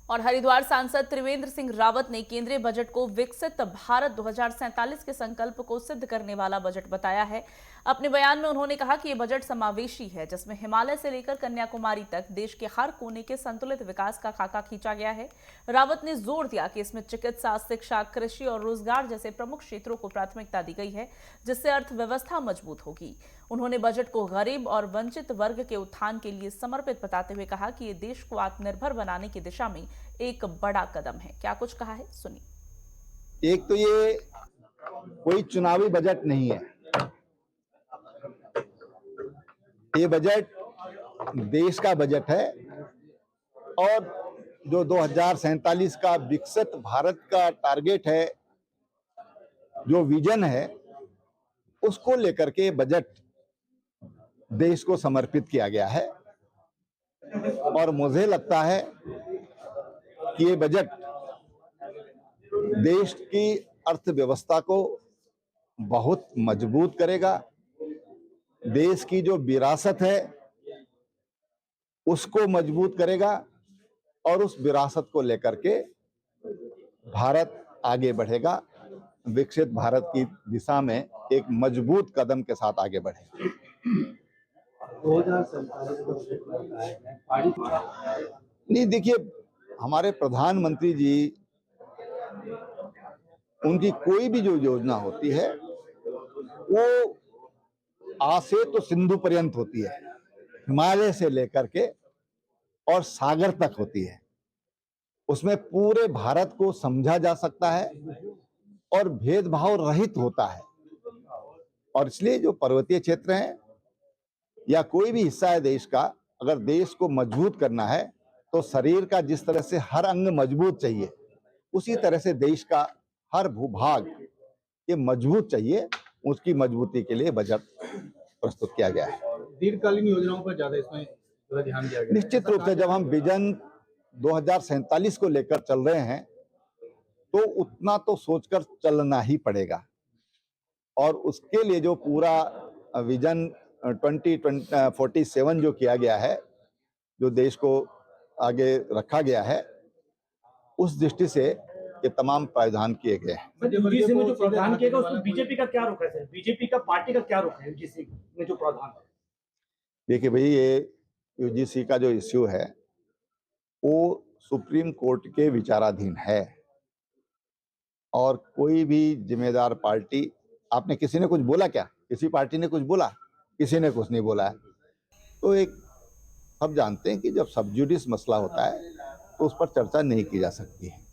और हरिद्वार सांसद त्रिवेंद्र सिंह रावत ने केंद्रीय बजट को विकसित भारत 2047 के संकल्प को सिद्ध करने वाला बजट बताया है। अपने बयान में उन्होंने कहा कि यह बजट समावेशी है, जिसमें हिमालय से लेकर कन्याकुमारी तक देश के हर कोने के संतुलित विकास का खाका खींचा गया है। रावत ने जोर दिया कि इसमें चिकित्सा, शिक्षा, कृषि और रोजगार जैसे प्रमुख क्षेत्रों को प्राथमिकता दी गई है, जिससे अर्थव्यवस्था मजबूत होगी। उन्होंने बजट को गरीब और वंचित वर्ग के उत्थान के लिए समर्पित बताते हुए कहा कि ये देश को आत्मनिर्भर बनाने की दिशा में एक बड़ा कदम है। क्या कुछ कहा है, सुनिए। एक तो ये कोई चुनावी बजट नहीं है, ये बजट देश का बजट है और जो 2047 का विकसित भारत का टारगेट है, जो विजन है, उसको लेकर के बजट देश को समर्पित किया गया है। और मुझे लगता है कि ये बजट देश की अर्थव्यवस्था को बहुत मजबूत करेगा। देश की जो विरासत है उसको मजबूत करेगा और उस विरासत को लेकर के भारत आगे बढ़ेगा, विकसित भारत की दिशा में एक मजबूत कदम के साथ आगे बढ़ेगा। 2047 नहीं, देखिए, हमारे प्रधानमंत्री जी, उनकी कोई भी जो योजना होती है वो आ से तो सिंधु पर्यंत होती है, हिमालय से लेकर के और सागर तक होती है। उसमें पूरे भारत को समझा जा सकता है और भेदभाव रहित होता है। और इसलिए जो पर्वतीय क्षेत्र हैं या कोई भी हिस्सा है देश का, अगर देश को मजबूत करना है तो शरीर का जिस तरह से हर अंग मजबूत चाहिए, उसी तरह से देश का हर भूभाग ये मजबूत चाहिए। उसकी मजबूती के लिए बजट प्रस्तुत किया गया है। दीर्घकालीन योजनाओं पर ज्यादा इसमें ध्यान दिया गया है। निश्चित रूप से जब हम विजन 2047 को लेकर चल रहे हैं तो उतना तो सोचकर चलना ही पड़ेगा। और उसके लिए जो पूरा विजन 2047 जो किया गया है, जो देश को आगे रखा गया है, उस दृष्टि से ये तमाम प्रावधान किए गए हैं। यूजीसी में जो प्रावधान किया गया उसमें बीजेपी का क्या रुख है सर? बीजेपी का पार्टी का क्या रुख है यूजीसी में जो प्रावधान है? देखिए भाई, ये यूजीसी का जो इश्यू है वो सुप्रीम कोर्ट के विचाराधीन है और कोई भी जिम्मेदार पार्टी, आपने किसी ने कुछ बोला क्या? किसी पार्टी ने कुछ बोला? किसी ने कुछ नहीं बोला है। तो एक सब जानते हैं कि जब सब जुडिस मसला होता है तो उस पर चर्चा नहीं की जा सकती है।